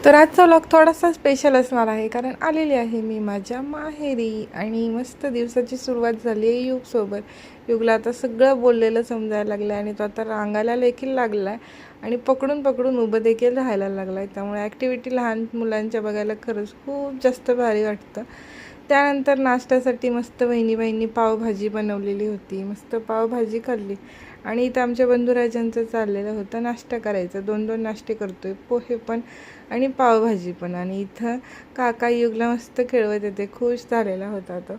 तर आजचा व्लॉग थोडासा स्पेशल असणार आहे, कारण आलेली आहे मी माझ्या माहेरी आणि मस्त दिवसाची सुरुवात झाली आहे युगसोबत. युगला आता सगळं बोललेलं समजायला लागलं आहे आणि तो आता रांगायला देखील लागला आहे आणि पकडून पकडून उभं देखील राहायला लागला आहे. त्यामुळे ॲक्टिव्हिटी लहान मुलांच्या बघायला खरंच खूप जास्त भारी वाटतं. त्यानंतर नाश्त्यासाठी मस्त बहिणी पावभाजी बनवलेली होती. मस्त पावभाजी खाल्ली आणि इथं आमच्या बंधुराजांचं चाललेलं होतं नाश्ता करायचं. 2-2 नाश्ते करतोय, पोहे पण आणि पावभाजी पण. आणि इथं काका युगला मस्त खेळवत येते, खुश झालेला होता तो.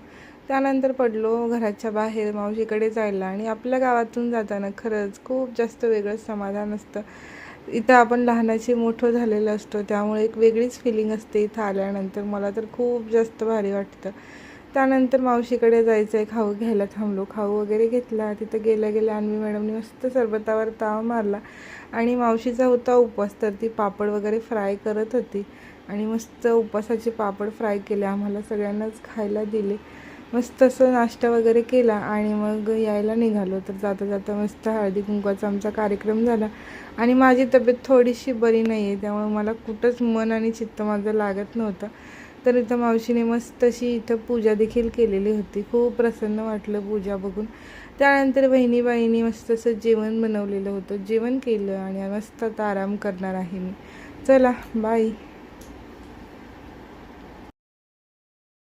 त्यानंतर पडलो घराच्या बाहेर मावशीकडे जायला आणि आपल्या गावातून जाताना खरंच खूप जास्त वेगळं समाधान असतं. इथं आपण लहानाची मोठं झालेलं असतो, त्यामुळे एक वेगळीच फिलिंग असते इथं आल्यानंतर. मला तर खूप जास्त भारी वाटतं. त्यानंतर मावशीकडे जायचं आहे, खाऊ घ्यायला थांबलो. खाऊ वगैरे घेतला. तिथं गेल्या अन्वी मॅडमनी मस्त सरबतावर ताव मारला आणि मावशीचा होता उपवास, तर ती पापड वगैरे फ्राय करत होती आणि मस्त उपवासाचे पापड फ्राय केले, आम्हाला सगळ्यांनाच खायला दिले. मस्त असं नाश्ता वगैरे केला आणि मग यायला निघालो. तर जाता जाता मस्त हळदी कुंकवाचा आमचा कार्यक्रम झाला आणि माझी तब्येत थोडीशी बरी नाही आहे, त्यामुळे मला कुठंच मन आणि चित्त माझं लागत नव्हतं. तर इथं मावशीने मस्त अशी इथं पूजा देखील केलेली होती. खूप प्रसन्न वाटलं पूजा बघून. त्यानंतर बहिणी मस्त असं जेवण बनवलेलं होतं, जेवण केलं आणि मस्त आता आराम करणार आहे मी. चला बाय.